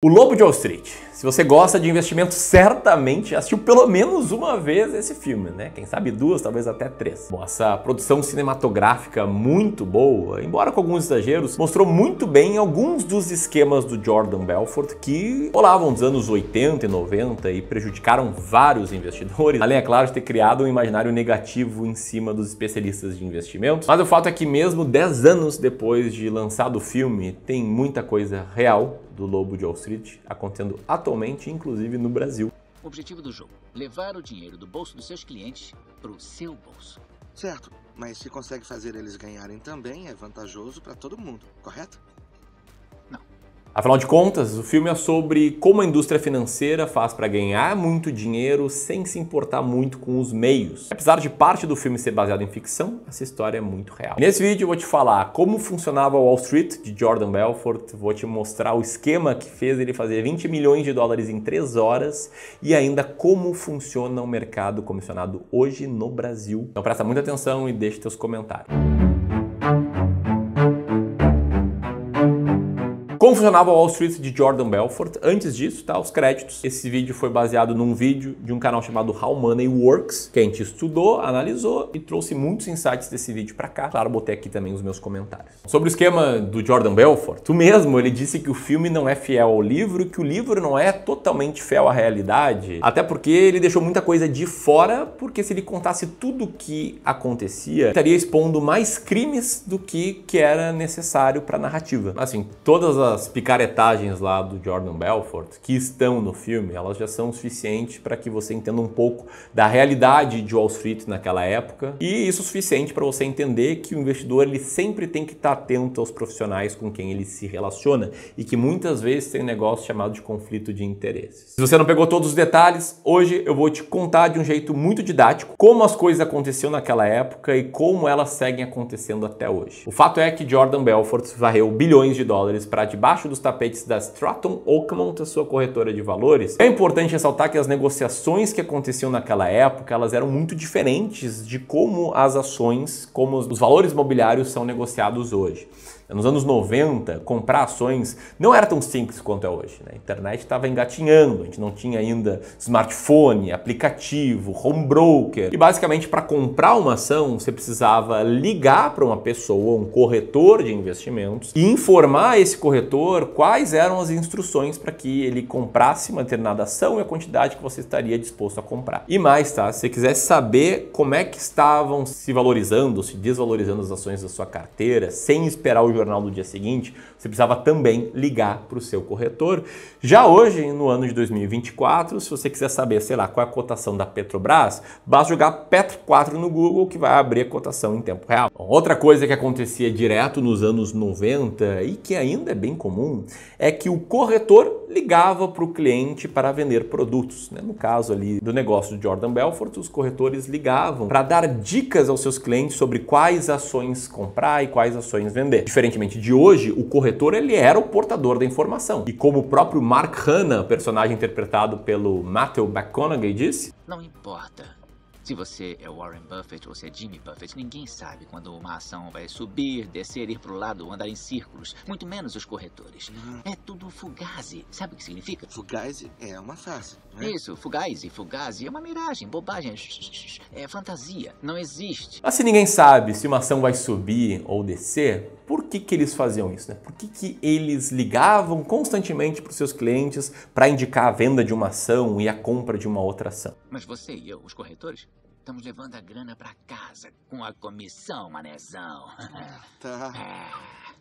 O Lobo de Wall Street. Se você gosta de investimento, certamente assistiu pelo menos uma vez esse filme, né? Quem sabe duas, talvez até três. Bom, essa produção cinematográfica muito boa, embora com alguns exageros, mostrou muito bem alguns dos esquemas do Jordan Belfort que rolavam nos anos 80 e 90 e prejudicaram vários investidores, além, é claro, de ter criado um imaginário negativo em cima dos especialistas de investimentos. Mas o fato é que mesmo 10 anos depois de lançado o filme, tem muita coisa real do Lobo de Wall Street acontecendo atualmente, inclusive no Brasil. O objetivo do jogo: levar o dinheiro do bolso dos seus clientes para o seu bolso. Certo, mas se consegue fazer eles ganharem também, é vantajoso para todo mundo, correto? Não. Afinal de contas, o filme é sobre como a indústria financeira faz para ganhar muito dinheiro sem se importar muito com os meios. Apesar de parte do filme ser baseado em ficção, essa história é muito real. Nesse vídeo eu vou te falar como funcionava Wall Street de Jordan Belfort, vou te mostrar o esquema que fez ele fazer 20 milhões de dólares em 3 horas e ainda como funciona o mercado comissionado hoje no Brasil. Então presta muita atenção e deixa teus comentários. Como funcionava Wall Street de Jordan Belfort? Antes disso, tá? Os créditos. Esse vídeo foi baseado num vídeo de um canal chamado How Money Works, que a gente estudou, analisou e trouxe muitos insights desse vídeo pra cá. Claro, botei aqui também os meus comentários. Sobre o esquema do Jordan Belfort, tu mesmo, ele disse que o filme não é fiel ao livro, que o livro não é totalmente fiel à realidade, até porque ele deixou muita coisa de fora, porque se ele contasse tudo o que acontecia, estaria expondo mais crimes do que era necessário pra narrativa. Assim, todas as picaretagens lá do Jordan Belfort que estão no filme, elas já são suficientes para que você entenda um pouco da realidade de Wall Street naquela época, e isso é suficiente para você entender que o investidor ele sempre tem que estar atento aos profissionais com quem ele se relaciona e que muitas vezes tem um negócio chamado de conflito de interesses. Se você não pegou todos os detalhes, hoje eu vou te contar de um jeito muito didático como as coisas aconteciam naquela época e como elas seguem acontecendo até hoje. O fato é que Jordan Belfort varreu bilhões de dólares para debaixo dos tapetes da Stratton Oakmont, a sua corretora de valores. É importante ressaltar que as negociações que aconteciam naquela época, elas eram muito diferentes de como as ações, como os valores imobiliários são negociados hoje. Nos anos 90, comprar ações não era tão simples quanto é hoje, né? A internet estava engatinhando, a gente não tinha ainda smartphone, aplicativo, home broker. E basicamente para comprar uma ação, você precisava ligar para uma pessoa, um corretor de investimentos, e informar esse corretor quais eram as instruções para que ele comprasse uma determinada ação e a quantidade que você estaria disposto a comprar. E mais, tá? Se você quisesse saber como é que estavam se valorizando, se desvalorizando as ações da sua carteira, sem esperar o jornal do dia seguinte, você precisava também ligar para o seu corretor. Já hoje, no ano de 2024, se você quiser saber, sei lá, qual é a cotação da Petrobras, basta jogar Petro 4 no Google que vai abrir a cotação em tempo real. Outra coisa que acontecia direto nos anos 90 e que ainda é bem comum é que o corretor ligava para o cliente para vender produtos, né? No caso ali do negócio de Jordan Belfort, os corretores ligavam para dar dicas aos seus clientes sobre quais ações comprar e quais ações vender. Diferentemente de hoje, o corretor ele era o portador da informação. E como o próprio Mark Hanna, personagem interpretado pelo Matthew McConaughey, disse: Não importa se você é Warren Buffett ou se é Jimmy Buffett, ninguém sabe quando uma ação vai subir, descer, ir para o lado ou andar em círculos, muito menos os corretores. É tudo fugazi. Sabe o que significa? Fugazi é uma farsa, não é? Isso, fugazi é uma miragem, bobagem, é fantasia, não existe. Mas se ninguém sabe se uma ação vai subir ou descer, por que eles faziam isso, né? Por que eles ligavam constantemente para os seus clientes para indicar a venda de uma ação e a compra de uma outra ação? Mas você e eu, os corretores, estamos levando a grana para casa com a comissão, manezão. Tá.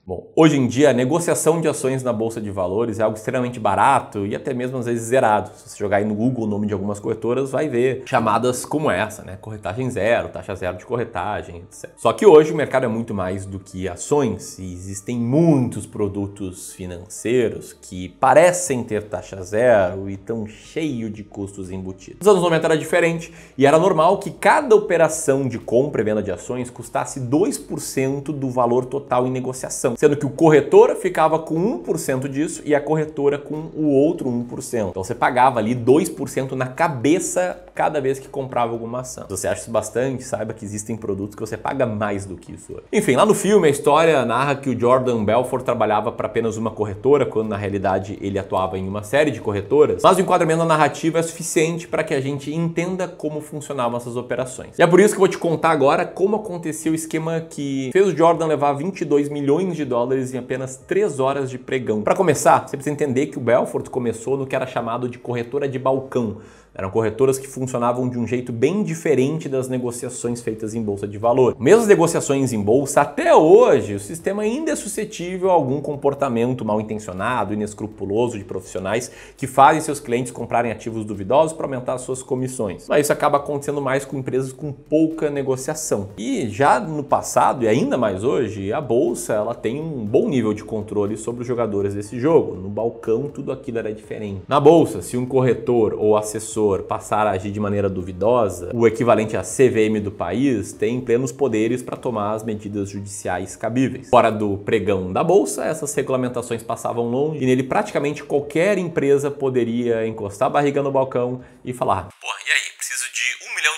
Bom, hoje em dia a negociação de ações na Bolsa de Valores é algo extremamente barato e até mesmo às vezes zerado. Se você jogar aí no Google o nome de algumas corretoras, vai ver chamadas como essa, né? Corretagem zero, taxa zero de corretagem, etc. Só que hoje o mercado é muito mais do que ações e existem muitos produtos financeiros que parecem ter taxa zero e estão cheios de custos embutidos. Nos anos 90 era diferente e era normal que cada operação de compra e venda de ações custasse 2% do valor total em negociação. sendo que o corretor ficava com 1% disso e a corretora com o outro 1%. Então você pagava ali 2% na cabeça cada vez que comprava alguma ação. Se você acha isso bastante, saiba que existem produtos que você paga mais do que isso. Enfim, lá no filme a história narra que o Jordan Belfort trabalhava para apenas uma corretora, quando na realidade ele atuava em uma série de corretoras, mas o enquadramento da narrativa é suficiente para que a gente entenda como funcionavam essas operações. E é por isso que eu vou te contar agora como aconteceu o esquema que fez o Jordan levar 22 milhões de dólares em apenas 3 horas de pregão. Para começar, você precisa entender que o Belfort começou no que era chamado de corretora de balcão. Eram corretoras que funcionavam de um jeito bem diferente das negociações feitas em bolsa de valor. Mesmo as negociações em bolsa, até hoje, o sistema ainda é suscetível a algum comportamento mal intencionado, inescrupuloso de profissionais que fazem seus clientes comprarem ativos duvidosos para aumentar suas comissões. Mas isso acaba acontecendo mais com empresas com pouca negociação. E já no passado, e ainda mais hoje, a bolsa ela tem um bom nível de controle sobre os jogadores desse jogo. No balcão, tudo aquilo era diferente. Na bolsa, se um corretor ou assessor passar a agir de maneira duvidosa, o equivalente à CVM do país tem plenos poderes para tomar as medidas judiciais cabíveis. Fora do pregão da bolsa, essas regulamentações passavam longe e nele praticamente qualquer empresa poderia encostar a barriga no balcão e falar: "Pô, e aí, preciso de R$1 milhão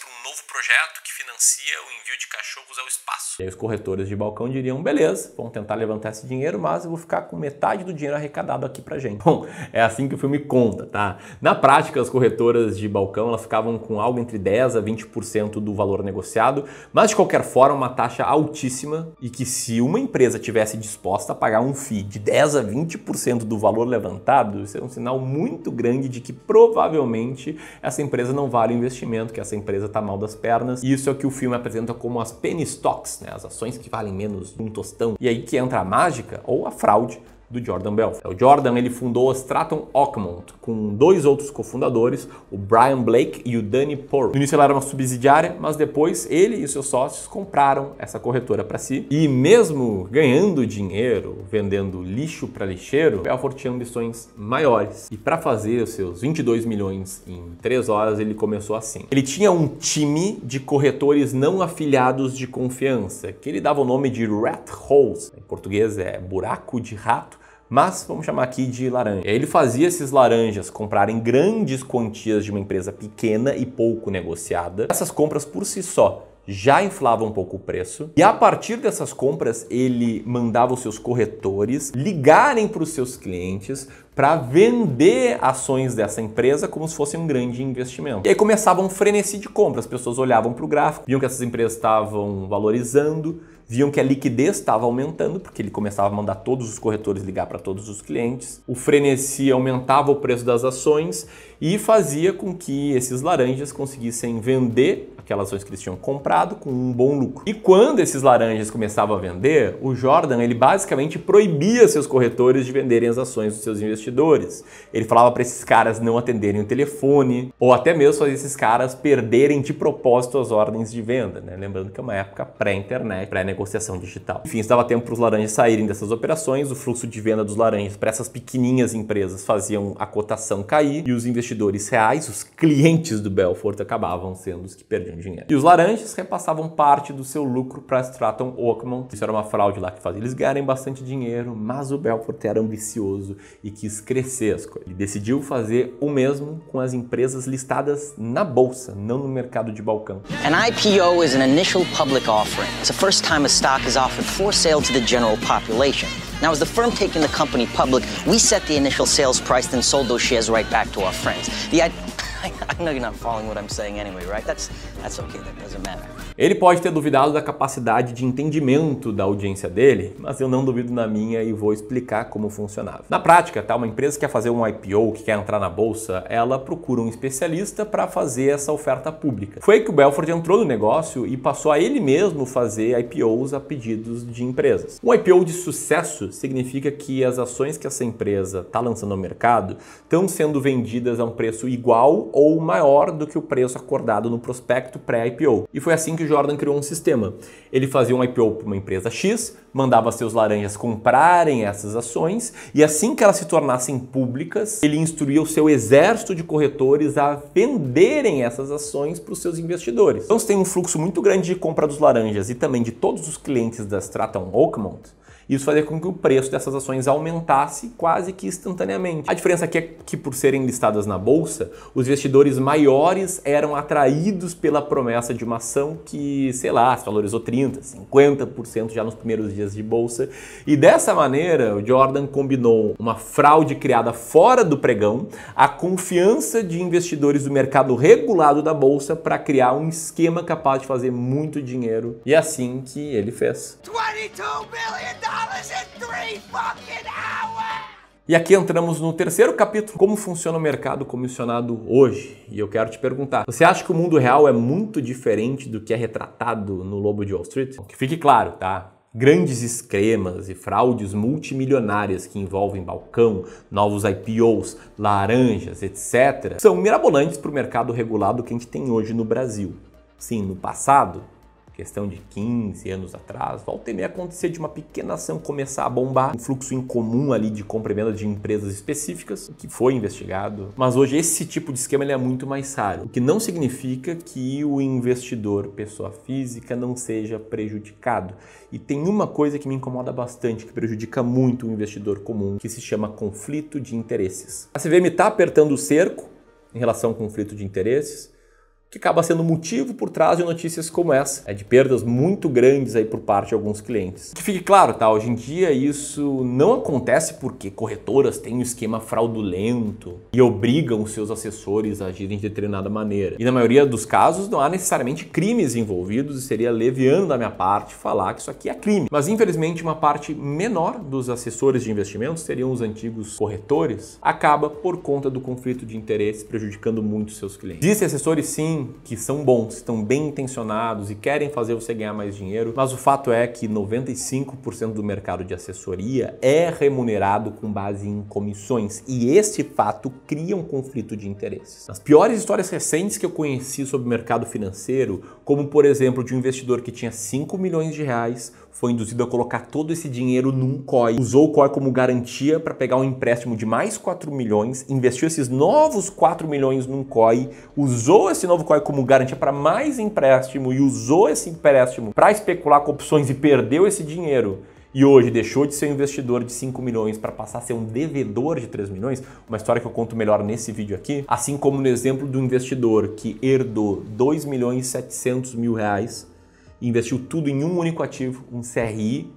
para um novo projeto que financia o envio de cachorros ao espaço." E aí os corretores de balcão diriam: beleza, vamos tentar levantar esse dinheiro, mas eu vou ficar com metade do dinheiro arrecadado aqui pra gente. Bom, é assim que o filme conta, tá? Na prática, as corretoras de balcão elas ficavam com algo entre 10% a 20% do valor negociado, mas de qualquer forma uma taxa altíssima, e que se uma empresa tivesse disposta a pagar um FII de 10% a 20% do valor levantado, isso é um sinal muito grande de que provavelmente essa empresa não vale o investimento, que essa empresa está mal das pernas. E isso é o que o filme apresenta como as penny stocks, né? As ações que valem menos de um tostão. E aí que entra a mágica ou a fraude do Jordan Belfort. O Jordan ele fundou a Stratton Oakmont com 2 outros cofundadores, o Brian Blake e o Danny Porro. No início ela era uma subsidiária, mas depois ele e seus sócios compraram essa corretora para si. E mesmo ganhando dinheiro, vendendo lixo para lixeiro, Belfort tinha ambições maiores. E para fazer os seus 22 milhões em 3 horas, ele começou assim. Ele tinha um time de corretores não afiliados de confiança, que ele dava o nome de rat holes. Em português é buraco de rato, mas vamos chamar aqui de laranja. E aí ele fazia esses laranjas comprarem grandes quantias de uma empresa pequena e pouco negociada. Essas compras por si só já inflavam um pouco o preço. E a partir dessas compras, ele mandava os seus corretores ligarem para os seus clientes para vender ações dessa empresa como se fosse um grande investimento. E aí começava um frenesi de compra. As pessoas olhavam para o gráfico, viam que essas empresas estavam valorizando, viam que a liquidez estava aumentando, porque ele começava a mandar todos os corretores ligar para todos os clientes. O frenesi aumentava o preço das ações e fazia com que esses laranjas conseguissem vender aquelas ações que eles tinham comprado com um bom lucro. E quando esses laranjas começavam a vender, o Jordan ele basicamente proibia seus corretores de venderem as ações dos seus investidores. Ele falava para esses caras não atenderem o telefone, ou até mesmo fazer esses caras perderem de propósito as ordens de venda, né? Lembrando que é uma época pré-internet, pré-negociação digital. Enfim, isso dava tempo para os laranjas saírem dessas operações, o fluxo de venda dos laranjas para essas pequenininhas empresas faziam a cotação cair e os investidores reais, os clientes do Belfort, acabavam sendo os que perdiam dinheiro. E os laranjas repassavam parte do seu lucro para a Stratton Oakmont. Isso era uma fraude lá que fazia eles ganharem bastante dinheiro, mas o Belfort era ambicioso e quis crescer as coisas. Ele decidiu fazer o mesmo com as empresas listadas na bolsa, não no mercado de balcão. An IPO is an initial public offering. It's the first time a stock is offered for sale to the general population. Now, as the firm taking the company public, we set the initial sales price, then sold those shares right back to our friends. I know you're not following what I'm saying anyway, right? That's okay, that doesn't matter. Ele pode ter duvidado da capacidade de entendimento da audiência dele, mas eu não duvido na minha e vou explicar como funcionava. Na prática, tá? Uma empresa que quer fazer um IPO, que quer entrar na bolsa, ela procura um especialista para fazer essa oferta pública. Foi aí que o Belfort entrou no negócio e passou a ele mesmo fazer IPOs a pedidos de empresas. Um IPO de sucesso significa que as ações que essa empresa está lançando ao mercado estão sendo vendidas a um preço igual ou maior do que o preço acordado no prospecto pré-IPO. E foi assim que o Jordan criou um sistema. Ele fazia um IPO para uma empresa X, mandava seus laranjas comprarem essas ações e assim que elas se tornassem públicas, ele instruía o seu exército de corretores a venderem essas ações para os seus investidores. Então, você tem um fluxo muito grande de compra dos laranjas e também de todos os clientes da Stratton Oakmont. Isso fazia com que o preço dessas ações aumentasse quase que instantaneamente. A diferença aqui é que, por serem listadas na bolsa, os investidores maiores eram atraídos pela promessa de uma ação que, sei lá, se valorizou 30%, 50% já nos primeiros dias de bolsa. E dessa maneira, o Jordan combinou uma fraude criada fora do pregão, a confiança de investidores do mercado regulado da bolsa para criar um esquema capaz de fazer muito dinheiro. E é assim que ele fez. $22 million in 3 fucking hours! E aqui entramos no terceiro capítulo, como funciona o mercado comissionado hoje. E eu quero te perguntar, você acha que o mundo real é muito diferente do que é retratado no Lobo de Wall Street? Que fique claro, tá? Grandes esquemas e fraudes multimilionárias que envolvem balcão, novos IPOs, laranjas, etc., são mirabolantes para o mercado regulado que a gente tem hoje no Brasil. Sim, no passado, questão de 15 anos atrás, volta e meia acontecer de uma pequena ação começar a bombar, um fluxo incomum ali de compra e venda de empresas específicas, o que foi investigado. Mas hoje esse tipo de esquema ele é muito mais raro, o que não significa que o investidor, pessoa física, não seja prejudicado. E tem uma coisa que me incomoda bastante, que prejudica muito o investidor comum, que se chama conflito de interesses. A CVM está apertando o cerco em relação ao conflito de interesses, que acaba sendo motivo por trás de notícias como essa, de perdas muito grandes aí por parte de alguns clientes. Que fique claro, tá? Hoje em dia isso não acontece porque corretoras têm um esquema fraudulento e obrigam os seus assessores a agirem de determinada maneira. E na maioria dos casos não há necessariamente crimes envolvidos e seria leviano da minha parte falar que isso aqui é crime. Mas infelizmente uma parte menor dos assessores de investimentos, seriam os antigos corretores, acaba por conta do conflito de interesses prejudicando muito seus clientes. Existem assessores sim que são bons, estão bem intencionados e querem fazer você ganhar mais dinheiro, mas o fato é que 95% do mercado de assessoria é remunerado com base em comissões e esse fato cria um conflito de interesses. As piores histórias recentes que eu conheci sobre o mercado financeiro, como por exemplo de um investidor que tinha 5 milhões de reais, foi induzido a colocar todo esse dinheiro num COI, usou o COI como garantia para pegar um empréstimo de mais 4 milhões, investiu esses novos 4 milhões num COI, usou esse novo COI como garantia para mais empréstimo e usou esse empréstimo para especular com opções e perdeu esse dinheiro. E hoje deixou de ser um investidor de 5 milhões para passar a ser um devedor de 3 milhões, uma história que eu conto melhor nesse vídeo aqui, assim como no exemplo do investidor que herdou 2.700.000 reais, investiu tudo em um único ativo, um CRI,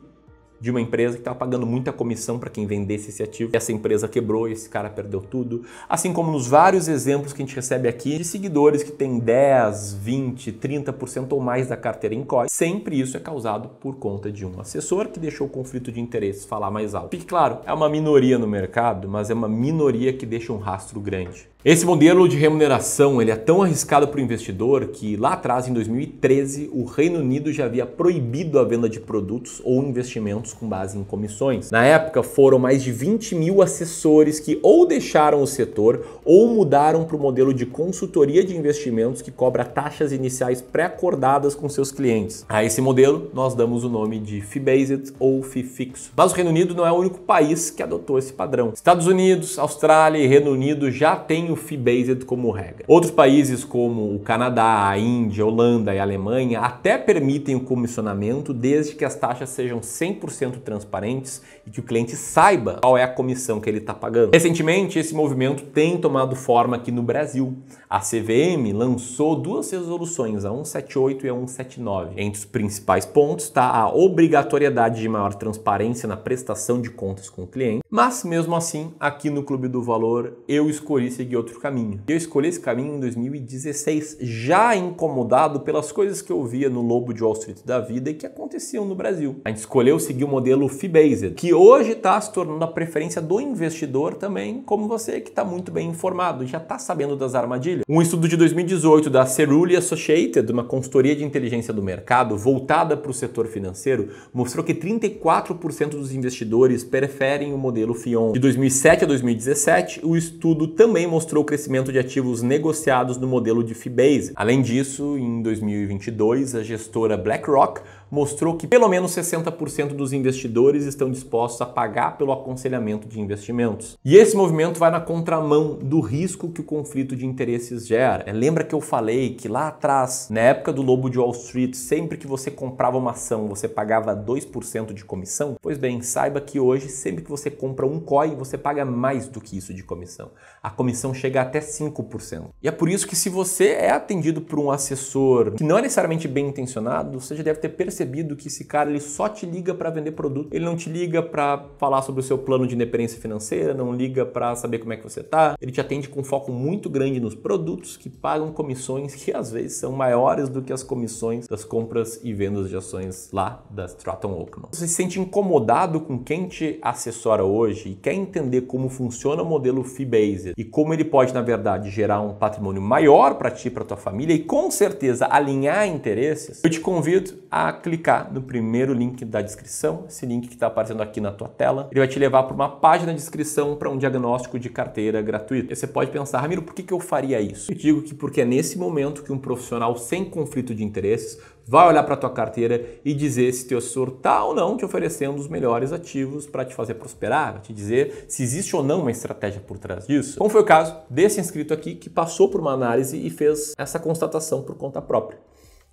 de uma empresa que estava pagando muita comissão para quem vendesse esse ativo. Essa empresa quebrou e esse cara perdeu tudo. Assim como nos vários exemplos que a gente recebe aqui de seguidores que têm 10, 20, 30% ou mais da carteira em COI. Sempre isso é causado por conta de um assessor que deixou o conflito de interesses falar mais alto. Fique claro, é uma minoria no mercado, mas é uma minoria que deixa um rastro grande. Esse modelo de remuneração ele é tão arriscado para o investidor que lá atrás, em 2013, o Reino Unido já havia proibido a venda de produtos ou investimentos com base em comissões. Na época, foram mais de 20 mil assessores que ou deixaram o setor ou mudaram para o modelo de consultoria de investimentos que cobra taxas iniciais pré-acordadas com seus clientes. A esse modelo, nós damos o nome de fee-based ou fee fixo. Mas o Reino Unido não é o único país que adotou esse padrão. Estados Unidos, Austrália e Reino Unido já têm o fee-based como regra. Outros países como o Canadá, a Índia, a Holanda e a Alemanha até permitem o comissionamento desde que as taxas sejam 100% transparentes e que o cliente saiba qual é a comissão que ele está pagando. Recentemente, esse movimento tem tomado forma aqui no Brasil. A CVM lançou duas resoluções, a 178 e a 179. Entre os principais pontos está a obrigatoriedade de maior transparência na prestação de contas com o cliente, mas mesmo assim, aqui no Clube do Valor, eu escolhi seguir outro caminho. Eu escolhi esse caminho em 2016, já incomodado pelas coisas que eu via no Lobo de Wall Street da vida e que aconteciam no Brasil. A gente escolheu seguir o modelo fee-based, que hoje está se tornando a preferência do investidor também, como você que está muito bem informado, já está sabendo das armadilhas. Um estudo de 2018 da Cerulli Associated, uma consultoria de inteligência do mercado voltada para o setor financeiro, mostrou que 34% dos investidores preferem o modelo FION. De 2007 a 2017, o estudo também mostrou o crescimento de ativos negociados no modelo de fee-based. Além disso, em 2022, a gestora BlackRock mostrou que pelo menos 60% dos investidores estão dispostos a pagar pelo aconselhamento de investimentos. E esse movimento vai na contramão do risco que o conflito de interesses gera. Lembra que eu falei que lá atrás, na época do Lobo de Wall Street, sempre que você comprava uma ação, você pagava 2% de comissão? Pois bem, saiba que hoje, sempre que você compra um COI, você paga mais do que isso de comissão. A comissão chega até 5%. E é por isso que se você é atendido por um assessor que não é necessariamente bem intencionado, você já deve ter percebido que esse cara ele só te liga para vender produto. Ele não te liga para falar sobre o seu plano de independência financeira, não liga para saber como é que você tá. Ele te atende com foco muito grande nos produtos que pagam comissões que às vezes são maiores do que as comissões das compras e vendas de ações lá da Stratton Oakmont. Você se sente incomodado com quem te assessora hoje e quer entender como funciona o modelo fee-based e como ele pode, na verdade, gerar um patrimônio maior para ti e para tua família e com certeza alinhar interesses, eu te convido a clicar no primeiro link da descrição, esse link que está aparecendo aqui na tua tela. Ele vai te levar para uma página de inscrição para um diagnóstico de carteira gratuito. E você pode pensar, Ramiro, por que eu faria isso? Eu digo que porque é nesse momento que um profissional sem conflito de interesses vai olhar para a tua carteira e dizer se teu assessor está ou não te oferecendo os melhores ativos para te fazer prosperar, vai te dizer se existe ou não uma estratégia por trás disso. Como foi o caso desse inscrito aqui que passou por uma análise e fez essa constatação por conta própria.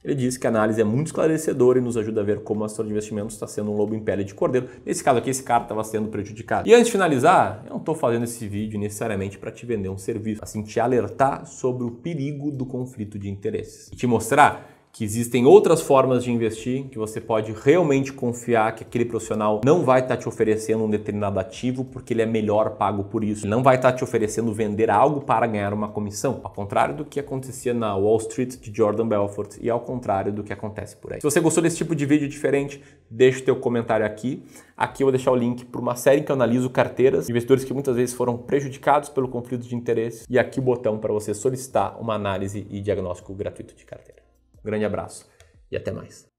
Ele disse que a análise é muito esclarecedora e nos ajuda a ver como a assessor de investimentos está sendo um lobo em pele de cordeiro. Nesse caso aqui, esse cara estava sendo prejudicado. E antes de finalizar, eu não estou fazendo esse vídeo necessariamente para te vender um serviço, assim, te alertar sobre o perigo do conflito de interesses e te mostrar que existem outras formas de investir, que você pode realmente confiar que aquele profissional não vai estar te oferecendo um determinado ativo porque ele é melhor pago por isso. Ele não vai estar te oferecendo vender algo para ganhar uma comissão, ao contrário do que acontecia na Wall Street de Jordan Belfort e ao contrário do que acontece por aí. Se você gostou desse tipo de vídeo diferente, deixa o teu comentário aqui. Aqui eu vou deixar o link para uma série que eu analiso carteiras de investidores que muitas vezes foram prejudicados pelo conflito de interesses e aqui o botão para você solicitar uma análise e diagnóstico gratuito de carteira. Um grande abraço e até mais.